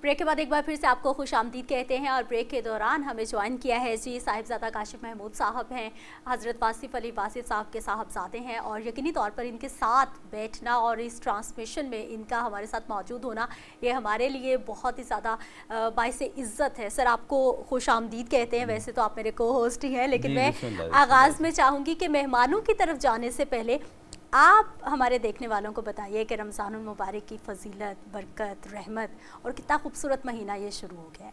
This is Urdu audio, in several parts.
بریک کے بعد ایک بار پھر سے آپ کو خوش آمدید کہتے ہیں، اور بریک کے دوران ہمیں جوائن کیا ہے جی صاحبزادہ کاشف محمود صاحب ہیں، حضرت واصف علی واصف صاحب کے صاحبزادے ہیں، اور یقینی طور پر ان کے ساتھ بیٹھنا اور اس ٹرانسمیشن میں ان کا ہمارے ساتھ موجود ہونا یہ ہمارے لیے بہت ہی زیادہ باعث عزت ہے۔ سر آپ کو خوش آمدید کہتے ہیں، ویسے تو آپ میرے کو ہوسٹ ہی ہیں، لیکن میں آغاز میں چاہوں گی کہ مہمانوں کی طرف جانے سے پہلے آپ ہمارے دیکھنے والوں کو بتائیے کہ رمضان المبارک کی فضیلت، برکت، رحمت اور کتنا خوبصورت مہینہ یہ شروع ہو گیا ہے۔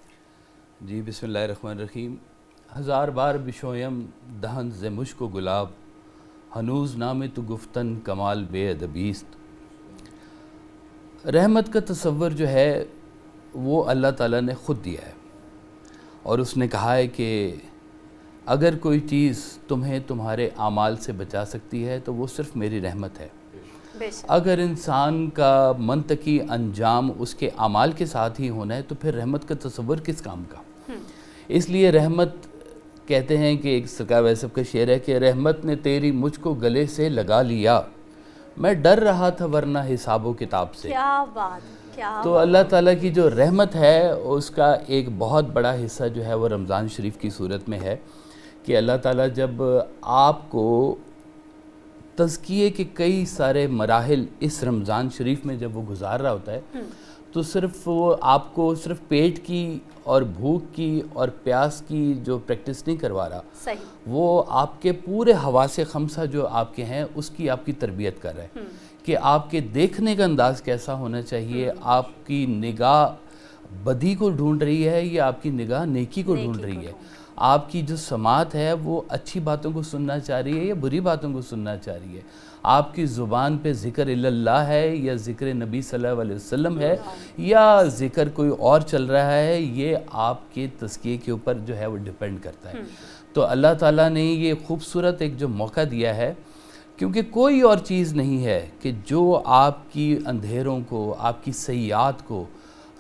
جی بسم اللہ الرحمن الرحیم۔ ہزار بار بشویم دہن ز مشک و گلاب، ہنوز نام تو گفتن کمال بے ادبیست۔ رحمت کا تصور جو ہے وہ اللہ تعالیٰ نے خود دیا ہے، اور اس نے کہا ہے کہ اگر کوئی چیز تمہیں تمہارے اعمال سے بچا سکتی ہے تو وہ صرف میری رحمت ہے۔ اگر انسان کا منطقی انجام اس کے اعمال کے ساتھ ہی ہونا ہے تو پھر رحمت کا تصور کس کام کا؟ اس لیے رحمت کہتے ہیں کہ ایک سرکار ویسے کا شعر ہے کہ رحمت نے تیری مجھ کو گلے سے لگا لیا، میں ڈر رہا تھا ورنہ حساب و کتاب سے۔ کیا بات، کیا تو اللہ تعالیٰ کی جو رحمت ہے اس کا ایک بہت بڑا حصہ جو ہے وہ رمضان شریف کی صورت میں ہے کہ اللہ تعالیٰ جب آپ کو تزکیے کے کئی سارے مراحل اس رمضان شریف میں جب وہ گزار رہا ہوتا ہے تو صرف وہ آپ کو صرف پیٹ کی اور بھوک کی اور پیاس کی جو پریکٹس نہیں کروا رہا، صحیح، وہ آپ کے پورے حواس خمسہ جو آپ کے ہیں اس کی آپ کی تربیت کر رہے ہیں کہ آپ کے دیکھنے کا انداز کیسا ہونا چاہیے، آپ کی نگاہ بدی کو ڈھونڈ رہی ہے یا آپ کی نگاہ نیکی کو ڈھونڈ رہی ہے، آپ کی جو سماعت ہے وہ اچھی باتوں کو سننا چاہ رہی ہے یا بری باتوں کو سننا چاہ رہی ہے، آپ کی زبان پہ ذکر اللہ ہے یا ذکر نبی صلی اللہ علیہ وسلم ہے یا ذکر کوئی اور چل رہا ہے، یہ آپ کے تزکیے کے اوپر جو ہے وہ ڈیپینڈ کرتا ہے۔ تو اللہ تعالیٰ نے یہ خوبصورت ایک جو موقع دیا ہے، کیونکہ کوئی اور چیز نہیں ہے کہ جو آپ کی اندھیروں کو، آپ کی سیئات کو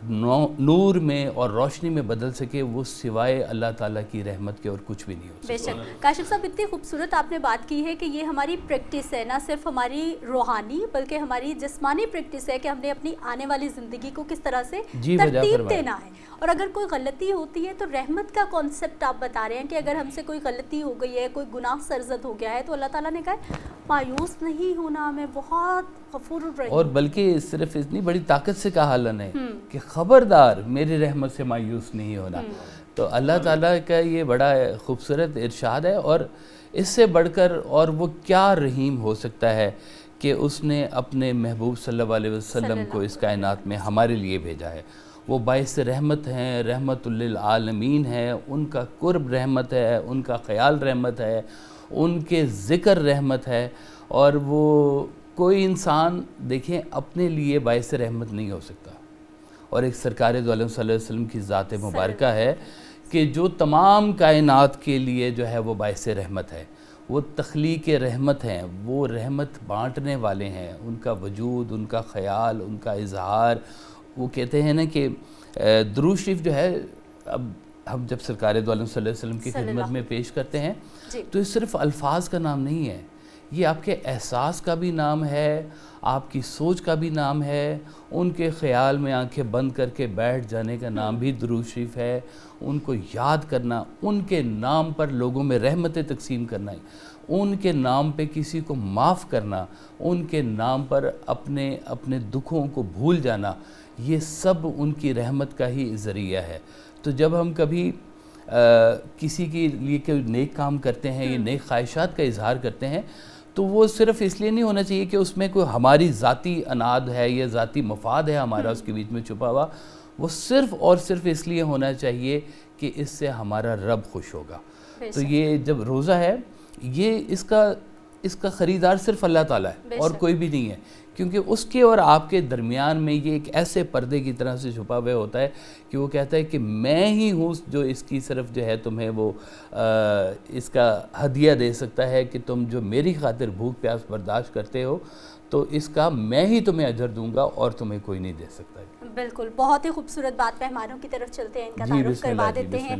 نور میں اور روشنی میں بدل سکے، وہ سوائے اللہ تعالیٰ کی رحمت کے اور کچھ بھی نہیں ہو سکتا۔ بے شک کاشف صاحب، اتنی خوبصورت آپ نے بات کی ہے کہ یہ ہماری پریکٹس ہے، نہ صرف ہماری روحانی بلکہ ہماری جسمانی پریکٹس ہے کہ ہم نے اپنی آنے والی زندگی کو کس طرح سے ترتیب دینا ہے، اور اگر کوئی غلطی ہوتی ہے تو رحمت کا کانسیپٹ آپ بتا رہے ہیں کہ اگر ہم سے کوئی غلطی ہو گئی ہے، کوئی گناہ سرزد ہو گیا ہے تو اللہ تعالیٰ نے کہا مایوس نہیں ہونا، میں بہت غفور الرحیم، اور بلکہ صرف اتنی بڑی طاقت سے کہا اللہ نے کہ خبردار میری رحمت سے مایوس نہیں ہونا۔ تو اللہ تعالیٰ کا یہ بڑا خوبصورت ارشاد ہے، اور اس سے بڑھ کر اور وہ کیا رحیم ہو سکتا ہے کہ اس نے اپنے محبوب صلی اللہ علیہ وسلم کو اس کائنات میں ہمارے لیے بھیجا ہے۔ وہ باعث رحمت ہیں، رحمت للعالمین ہیں، ان کا قرب رحمت ہے، ان کا خیال رحمت ہے، ان کے ذکر رحمت ہے، اور وہ کوئی انسان دیکھیں اپنے لیے باعث رحمت نہیں ہو سکتا، اور ایک سرکار دو عالم صلی اللہ علیہ وسلم کی ذات مبارکہ ہے کہ جو تمام کائنات کے لیے جو ہے وہ باعث رحمت ہے، وہ تخلیق رحمت ہیں، وہ رحمت بانٹنے والے ہیں، ان کا وجود، ان کا خیال، ان کا اظہار۔ وہ کہتے ہیں نا کہ درود شریف جو ہے، اب ہم جب سرکار دو عالم صلی اللہ علیہ وسلم کی خدمت میں پیش کرتے ہیں تو یہ صرف الفاظ کا نام نہیں ہے، یہ آپ کے احساس کا بھی نام ہے، آپ کی سوچ کا بھی نام ہے، ان کے خیال میں آنکھیں بند کر کے بیٹھ جانے کا نام بھی درود شریف ہے، ان کو یاد کرنا، ان کے نام پر لوگوں میں رحمتیں تقسیم کرنا، ان کے نام پہ کسی کو معاف کرنا، ان کے نام پر اپنے دکھوں کو بھول جانا، یہ سب ان کی رحمت کا ہی ذریعہ ہے۔ تو جب ہم کبھی کسی کے لیے کوئی نیک کام کرتے ہیں یا نیک خواہشات کا اظہار کرتے ہیں تو وہ صرف اس لیے نہیں ہونا چاہیے کہ اس میں کوئی ہماری ذاتی اناد ہے یا ذاتی مفاد ہے ہمارا اس کے بیچ میں چھپا ہوا، وہ صرف اور صرف اس لیے ہونا چاہیے کہ اس سے ہمارا رب خوش ہوگا۔ تو یہ جب روزہ ہے، یہ اس کا خریدار صرف اللہ تعالیٰ ہے اور کوئی بھی نہیں ہے، کیونکہ اس کے اور آپ کے درمیان میں یہ ایک ایسے پردے کی طرح سے چھپا ہوا ہوتا ہے کہ وہ کہتا ہے کہ میں ہی ہوں جو اس کی صرف جو ہے تمہیں وہ اس کا ہدیہ دے سکتا ہے کہ تم جو میری خاطر بھوک پیاس برداشت کرتے ہو تو اس کا میں ہی تمہیں اجر دوں گا اور تمہیں کوئی نہیں دے سکتا. بالکل, بہت ہی خوبصورت بات. مہمانوں کی طرف چلتے ہیں, ان کا تعارف کروا دیتے ہیں.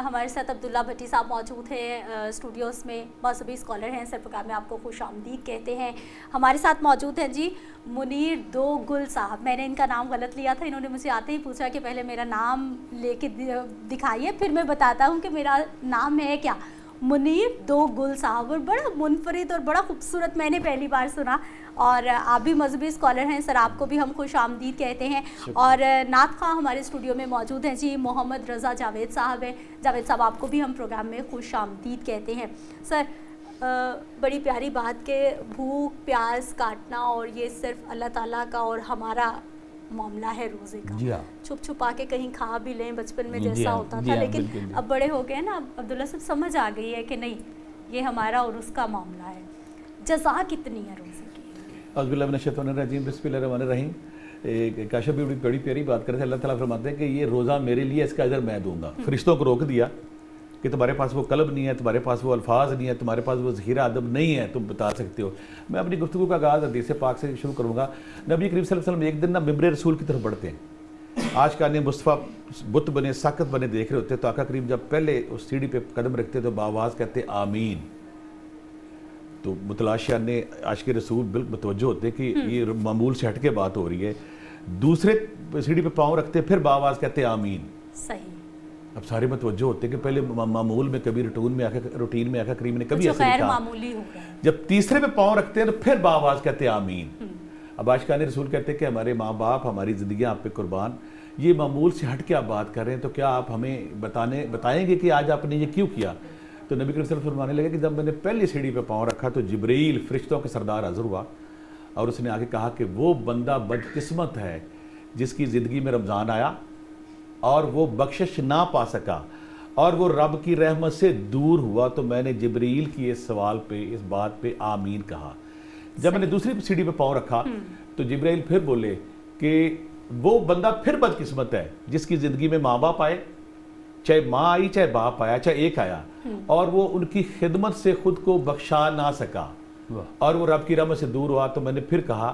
ہمارے ساتھ عبداللہ بھٹی صاحب موجود ہیں اسٹوڈیوز میں, مذہبی اسکالر ہیں. سر پروگرام میں آپ کو خوش آمدید کہتے ہیں. ہمارے ساتھ موجود ہیں جی منیر دو گل صاحب. میں نے ان کا نام غلط لیا تھا, انہوں نے مجھے آتے ہی پوچھا کہ پہلے میرا نام لے کے دکھائیے پھر میں بتاتا ہوں کہ میرا نام ہے کیا. منیر دو گل صاحب, اور بڑا منفرد اور بڑا خوبصورت میں نے پہلی بار سنا. اور آپ بھی مذہبی اسکالر ہیں سر, آپ کو بھی ہم خوش آمدید کہتے ہیں. اور نعت خواں ہمارے اسٹوڈیو میں موجود ہیں جی محمد رضا جاوید صاحب ہیں. جاوید صاحب آپ کو بھی ہم پروگرام میں خوش آمدید کہتے ہیں. سر بڑی پیاری بات کہ بھوک پیاس کاٹنا اور یہ صرف اللہ تعالیٰ کا اور ہمارا معاملہ ہے روزے کا. چھپ چھپا کے کہیں کھا بھی لیں بچپن میں جیسا ہوتا تھا, لیکن اب بڑے ہو گئے نا عبداللہ صاحب, سمجھ آ گئی ہے کہ نہیں یہ ہمارا اور اس کا معاملہ ہے. جزا کتنی ہے روزے کی؟ اعوذ باللہ من الشیطان الرجیم, بسم اللہ الرحمن الرحیم. کاشف بھی بڑی پیاری بات کرتے ہیں. اللہ تعالیٰ فرماتے ہیں کہ یہ روزہ میرے لیے, اس کا اجر میں دوں گا. فرشتوں کو روک دیا کہ تمہارے پاس وہ قلب نہیں ہے, تمہارے پاس وہ الفاظ نہیں ہے, تمہارے پاس وہ ذخیرہ ادب نہیں ہے, تم بتا سکتے ہو. میں اپنی گفتگو کا آغاز حدیث پاک سے شروع کروں گا. نبی کریم صلی اللہ علیہ وسلم ایک دن نا ممبر رسول کی طرف بڑھتے ہیں. آج کا نے مصطفیٰ بت بنے ساکت بنے دیکھ رہے ہوتے, تو آقا کریم جب پہلے اس سیڑھی پہ قدم رکھتے تو باواز کہتے آمین. تو متلاشیہ نے عاشق رسول بالکل متوجہ ہوتے کہ یہ معمول سے ہٹ کے بات ہو رہی ہے. دوسرے سیڑھی پہ پاؤں رکھتے پھر باواز کہتے آمین. صحیح. اب سارے متوجہ ہوتے کہ پہلے معمول میں کبھی روٹین میں آقا کریم نے کبھی ایسے غیر معمولی ہو گیا. جب تیسرے پہ پاؤں رکھتے ہیں تو پھر باواز کہتے آمین. اب عاشقان رسول کہتے ہیں کہ ہمارے ماں باپ ہماری زندگیاں آپ پہ قربان, یہ معمول سے ہٹ کے آپ بات کر رہے ہیں, تو کیا آپ ہمیں بتائیں گے کہ آج آپ نے یہ کیوں کیا؟ تو نبی کریم صلی اللہ علیہ وسلم فرمانے لگے کہ جب میں نے پہلی سیڑھی پہ پاؤں رکھا تو جبرائیل فرشتوں کے سردار حاضر ہوا, اور اس نے آگے کہا کہ وہ بندہ بدقسمت ہے جس کی زندگی میں رمضان آیا اور وہ بخشش نہ پا سکا اور وہ رب کی رحمت سے دور ہوا. تو میں نے جبرائیل کی اس سوال پہ, اس بات پہ آمین کہا. جب میں نے دوسری سیڑھی پہ پاؤں رکھا تو جبرائیل پھر بولے کہ وہ بندہ پھر بدقسمت ہے جس کی زندگی میں ماں باپ آئے, چاہے ماں آئی چاہے باپ آیا چاہے ایک آیا, اور وہ ان کی خدمت سے خود کو بخشا نہ سکا اور وہ رب کی رحمت سے دور ہوا. تو میں نے پھر کہا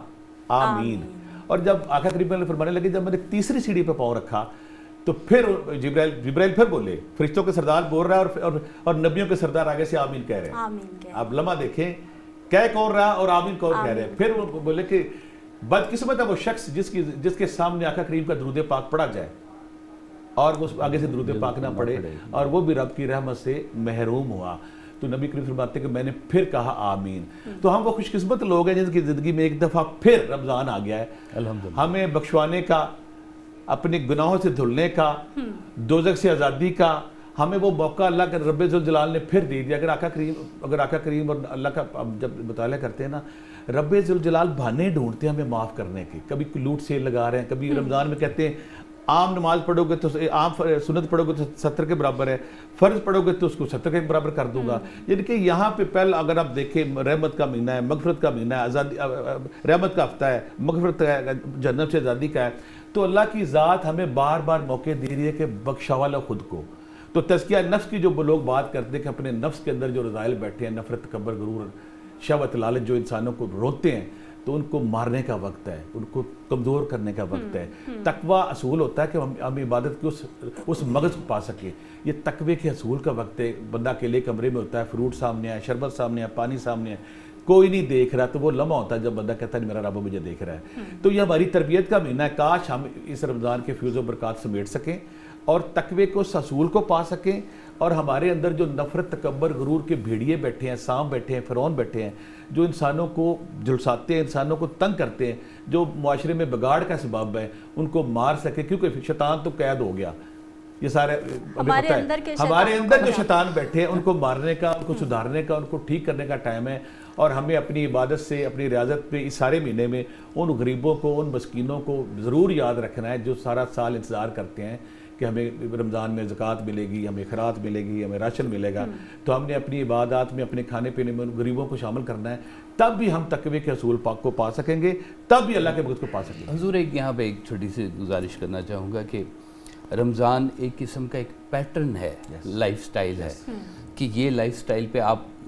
آمین. اور جب آقا کریم نے فرمانے لگے جب میں نے تیسری سیڑھی پہ پاؤں رکھا تو پھر جبرائیل پھر بولے, فرشتوں کے سردار بول رہا ہے اور نبیوں کے سردار آگے سے آمین کہہ رہے ہیں. آپ لمحہ دیکھیں کہہ کون رہا اور آمین کون کہہ رہے ہیں. پھر وہ بولے کہ بدقسمت ہے وہ شخص جس کے سامنے آقا کریم کا درود پاک پڑھا جائے اور وہ آگے سے درود پاک نہ پڑھے اور وہ بھی رب کی رحمت سے محروم ہوا. تو نبی کریم فرماتے ہیں کہ میں نے پھر کہا آمین. تو ہم وہ خوش قسمت لوگ ہیں جن کی زندگی میں ایک دفعہ پھر رمضان آ گیا ہے, ہمیں بخشوانے کا, اپنے گناہوں سے دھلنے کا, دوزخ سے آزادی کا, ہمیں وہ موقع اللہ کے رب ذوالجلال نے پھر دے دیا. اگر آقا کریم اور اللہ کا جب مطالعہ کرتے ہیں نا, رب ذوالجلال بہانے ڈھونڈتے ہیں ہمیں معاف کرنے کے. کبھی لوٹ سیل لگا رہے ہیں, کبھی رمضان میں کہتے ہیں عام نماز پڑھو گے تو عام سنت پڑھو گے تو 70 کے برابر ہے, فرض پڑھو گے تو اس کو 70 کے برابر کر دوں گا. یعنی کہ یہاں پہ پہلے اگر آپ دیکھیں رحمت کا مہینہ ہے, مغفرت کا مہینہ ہے, آزادی رحمت کا ہفتہ ہے, مغفرت کا ہے, جہنم سے آزادی کا ہے. تو اللہ کی ذات ہمیں بار بار موقع دے رہی ہے کہ بخشا لو خود کو. تو تزکیہ نفس کی جو لوگ بات کرتے ہیں کہ اپنے نفس کے اندر جو رذائل بیٹھے ہیں, نفرت, تکبر, غرور, شہوت, لالچ, جو انسانوں کو روتے ہیں, تو ان کو مارنے کا وقت ہے, ان کو کمزور کرنے کا وقت ہے. تقوی اصول ہوتا ہے کہ ہم عبادت کی اس مغز کو پا سکیں. یہ تقوی کے اصول کا وقت ہے. بندہ اکیلے کمرے میں ہوتا ہے, فروٹ سامنے ہے, شربت سامنے ہے, پانی سامنے ہے, کوئی نہیں دیکھ رہا, تو وہ لمحہ ہوتا ہے جب بندہ کہتا ہے میرا رب مجھے دیکھ رہا ہے. تو یہ ہماری تربیت کا مہینہ ہے. کاش ہم اس رمضان کے فیض و برکات سمیٹ سکیں اور تقوی کو, اس اصول کو پا سکیں, اور ہمارے اندر جو نفرت, تکبر, غرور کے بھیڑیے بیٹھے ہیں, سانپ بیٹھے ہیں, فرعون بیٹھے ہیں, جو انسانوں کو جھلساتے ہیں, انسانوں کو تنگ کرتے ہیں, جو معاشرے میں بگاڑ کا سبب ہے, ان کو مار سکے. کیونکہ شیطان تو قید ہو گیا. یہ سارے ہمارے اندر جو شیطان بیٹھے ہیں ان کو مارنے کا, ان کو سدھارنے کا, ان کو ٹھیک کرنے کا ٹائم ہے. اور ہمیں اپنی عبادت سے, اپنی ریاضت پہ اس سارے مہینے میں ان غریبوں کو, ان مسکینوں کو ضرور یاد رکھنا ہے جو سارا سال انتظار کرتے ہیں کہ ہمیں رمضان میں زکوٰۃ ملے گی, ہمیں خیرات ملے گی, ہمیں راشن ملے گا. تو ہم نے اپنی عبادات میں, اپنے کھانے پینے میں غریبوں کو شامل کرنا ہے. تب بھی ہم تقوی کے اصول پاک کو پا سکیں گے, تب بھی اللہ کے بغض کو پا سکیں گے. حضور ایک یہاں پہ ایک چھوٹی سی گزارش کرنا چاہوں گا کہ رمضان ایک قسم کا ایک پیٹرن ہے, لائف سٹائل ہے, کہ یہ لائف سٹائل پہ آپ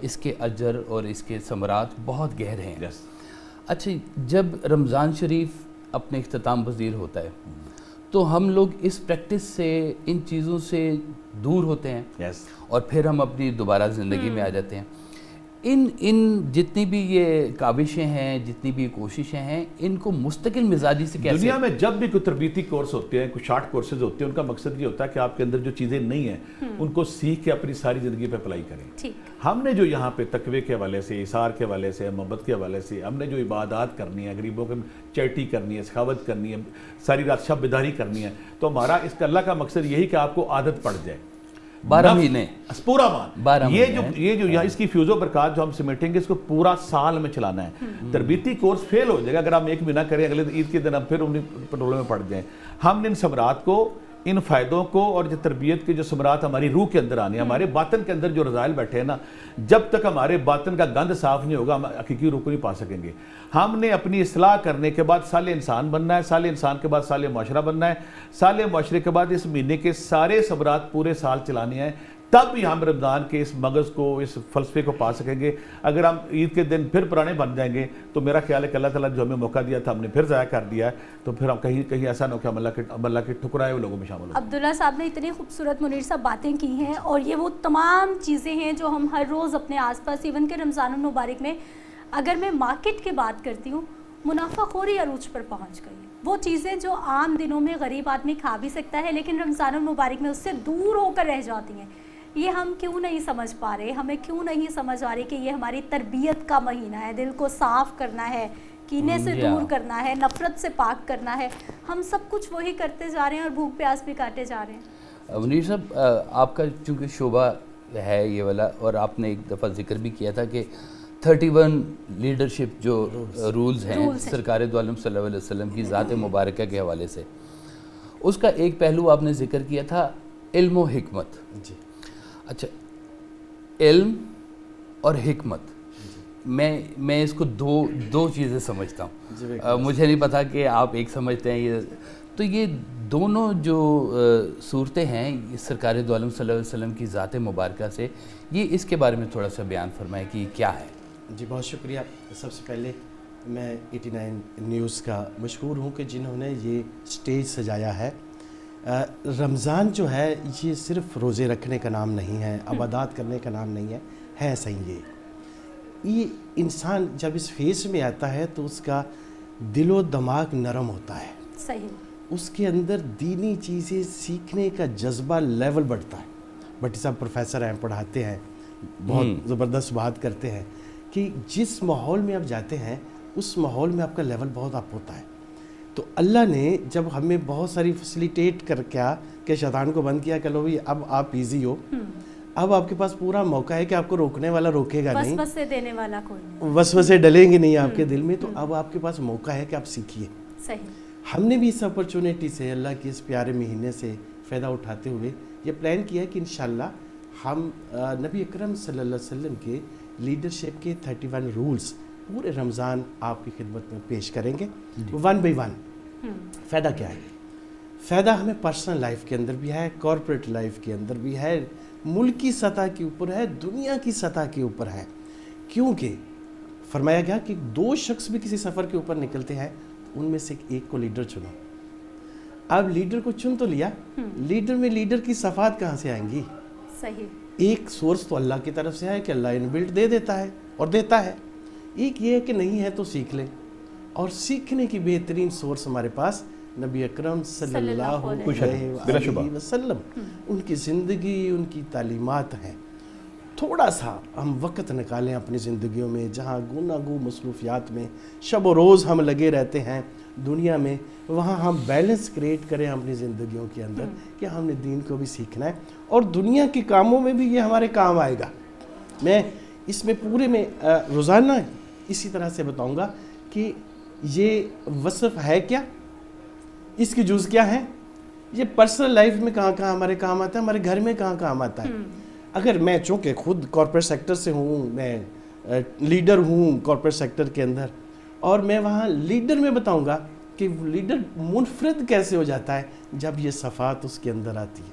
اس کے اجر اور اس کے ثمرات بہت گہرے ہیں. اچھا، جب رمضان شریف اپنے اختتام پذیر ہوتا ہے تو ہم لوگ اس پریکٹس سے، ان چیزوں سے دور ہوتے ہیں اور پھر ہم اپنی دوبارہ زندگی میں آ جاتے ہیں. ان جتنی بھی یہ کاوشیں ہیں، جتنی بھی کوششیں ہیں، ان کو مستقل مزاجی سے کیسے؟ دنیا میں جب بھی کوئی تربیتی کورس ہوتے ہیں، کوئی شارٹ کورسز ہوتے ہیں، ان کا مقصد یہ ہوتا ہے کہ آپ کے اندر جو چیزیں نہیں ہیں ان کو سیکھ کے اپنی ساری زندگی پہ اپلائی کریں. ہم نے جو یہاں پہ تقوی کے حوالے سے، اثار کے حوالے سے، محبت کے حوالے سے ہم نے جو عبادات کرنی ہے، غریبوں کی چیریٹی کرنی ہے، سخاوت کرنی ہے، ساری رات شب بیداری کرنی ہے، تو ہمارا اس کا اللہ کا مقصد یہی کہ آپ کو عادت پڑ جائے. 12 مہینے پورا مان، یہ جو یہاں اس کی فیوز و برکات جو ہم سمیٹیں گے، اس کو پورا سال میں چلانا ہے. تربیتی کورس فیل ہو جائے گا اگر ہم ایک مہینہ کریں، اگلے عید کے دن ہم پھر انہیں پٹرول میں پڑ جائیں. ہم نے ان ثمرات کو، ان فائدوں کو، اور جو تربیت کے جو ثمرات ہماری روح کے اندر آنے ہیں، ہمارے باطن کے اندر جو رضائل بیٹھے ہیں نا، جب تک ہمارے باطن کا گند صاف نہیں ہوگا ہم حقیقی روح کو نہیں پا سکیں گے. ہم نے اپنی اصلاح کرنے کے بعد صالح انسان بننا ہے، صالح انسان کے بعد صالح معاشرہ بننا ہے، صالح معاشرے کے بعد اس مہینے کے سارے ثمرات پورے سال چلانے ہیں. تب ہی ہم رمضان کے اس مغز کو، اس فلسفے کو پا سکیں گے. اگر ہم عید کے دن پھر پرانے بن جائیں گے تو میرا خیال ہے کہ اللہ تعالیٰ جو ہمیں موقع دیا تھا ہم نے پھر ضائع کر دیا ہے، تو پھر ہم کہیں ایسا نہ ہو کہ ہم اللہ کے ٹھکرائے ہوئے لوگوں میں شامل ہوں. عبداللہ صاحب نے اتنی خوبصورت منیر صاحب باتیں کی ہیں، اور یہ وہ تمام چیزیں ہیں جو ہم ہر روز اپنے آس پاس، ایون کہ رمضان المبارک میں اگر میں مارکیٹ کی بات کرتی ہوں، منافع خوری عروج پر پہنچ گئی. وہ چیزیں جو عام دنوں میں غریب آدمی کھا بھی سکتا ہے لیکن رمضان المبارک میں اس سے دور ہو کر رہ جاتی ہیں. یہ ہم کیوں نہیں سمجھ پا رہے؟ ہمیں کیوں نہیں سمجھ آ رہی کہ یہ ہماری تربیت کا مہینہ ہے، دل کو صاف کرنا ہے، کینے سے دور کرنا ہے، نفرت سے پاک کرنا ہے. ہم سب کچھ وہی کرتے جا رہے ہیں اور بھوک پیاس بھی کاٹے جا رہے ہیں. منیر صاحب، آپ کا چونکہ شعبہ ہے یہ والا، اور آپ نے ایک دفعہ ذکر بھی کیا تھا کہ 31 لیڈرشپ جو رولز ہیں سرکار دو عالم صلی اللہ علیہ وسلم کی ذات مبارکہ کے حوالے سے، اس کا ایک پہلو آپ نے ذکر کیا تھا علم و حکمت. جی اچھا، علم اور حکمت، میں اس کو دو چیزیں سمجھتا ہوں. مجھے نہیں پتا کہ آپ ایک سمجھتے ہیں یہ. تو یہ دونوں جو صورتیں ہیں سرکار دو عالم صلی اللہ علیہ وسلم کی ذات مبارکہ سے، یہ اس کے بارے میں تھوڑا سا بیان فرمائیں کہ کیا ہے. جی بہت شکریہ. سب سے پہلے میں 89 نیوز کا مشکور ہوں کہ جنہوں نے یہ سٹیج سجایا ہے. رمضان جو ہے یہ صرف روزے رکھنے کا نام نہیں ہے، عبادات کرنے کا نام نہیں ہے صحیح. یہ انسان جب اس فیس میں آتا ہے تو اس کا دل و دماغ نرم ہوتا ہے، صحیح، اس کے اندر دینی چیزیں سیکھنے کا جذبہ لیول بڑھتا ہے. بھٹی صاحب پروفیسر ہیں، پڑھاتے ہیں، بہت زبردست بات کرتے ہیں کہ جس ماحول میں آپ جاتے ہیں اس ماحول میں آپ کا لیول بہت اپ ہوتا ہے. تو اللہ نے جب ہمیں بہت ساری فیسیلیٹیٹ کر کیا کہ شیطان کو بند کیا کہ لو بھی اب آپ ایزی ہو، اب آپ کے پاس پورا موقع ہے کہ آپ کو روکنے والا روکے گا نہیں، وسوسے دینے والا کوئی نہیں، وسوسے ڈلیں گے نہیں آپ کے دل میں. تو اب آپ کے پاس موقع ہے کہ آپ سیکھیے. صحیح. ہم نے بھی اس اپرچونیٹی سے، اللہ کے اس پیارے مہینے سے فائدہ اٹھاتے ہوئے یہ پلان کیا ہے کہ انشاءاللہ ہم نبی اکرم صلی اللہ علیہ وسلم کے لیڈرشپ کے 31 رولز پورے رمضان آپ کی خدمت میں پیش کریں گے، 1 بائی 1. فائدہ کیا ہے؟ فائدہ ہمیں پرسنل لائف کے اندر بھی ہے، کارپوریٹ لائف کے اندر بھی ہے، ملک کی سطح کے اوپر ہے، دنیا کی سطح کے اوپر ہے. کیونکہ فرمایا گیا کہ 2 شخص بھی کسی سفر کے اوپر نکلتے ہیں، ان میں سے ایک کو لیڈر چنو. اب لیڈر کو چن تو لیا، لیڈر میں لیڈر کی صفات کہاں سے آئیں گی؟ صحیح. ایک سورس تو اللہ کی طرف سے ہے کہ اللہ ان بلڈ دے دیتا ہے اور دیتا ہے. ایک یہ ہے کہ نہیں ہے تو سیکھ لیں، اور سیکھنے کی بہترین سورس ہمارے پاس نبی اکرم صلی اللہ علیہ وسلم، ان کی زندگی، ان کی تعلیمات ہیں. تھوڑا سا ہم وقت نکالیں اپنی زندگیوں میں جہاں گوناگو مصروفیات میں شب و روز ہم لگے رہتے ہیں دنیا میں، وہاں ہم بیلنس کریٹ کریں اپنی زندگیوں کے اندر کہ ہم نے دین کو بھی سیکھنا ہے اور دنیا کے کاموں میں بھی یہ ہمارے کام آئے گا. میں اس میں پورے میں روزانہ اسی طرح سے بتاؤں گا کہ یہ وصف ہے کیا، اس کی جز کیا ہے، یہ پرسنل لائف میں کہاں کہاں ہمارے کام آتا ہے، ہمارے گھر میں کہاں کام آتا ہے. اگر میں چونکہ خود کارپوریٹ سیکٹر سے ہوں، میں لیڈر ہوں کارپوریٹ سیکٹر کے اندر، اور میں وہاں لیڈر میں بتاؤں گا کہ لیڈر منفرد کیسے ہو جاتا ہے جب یہ صفات اس کے اندر آتی ہے.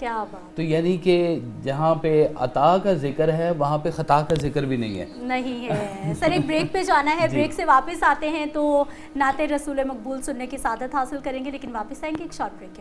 کیا بات تو یعنی کہ جہاں پہ عطا کا ذکر ہے وہاں پہ خطا کا ذکر بھی نہیں ہے. نہیں ہے. سر ایک بریک پہ جانا ہے, بریک سے واپس آتے ہیں تو نعت رسول مقبول سننے کی سعادت حاصل کریں گے, لیکن واپس آئیں گے ایک شارٹ بریک کے بعد.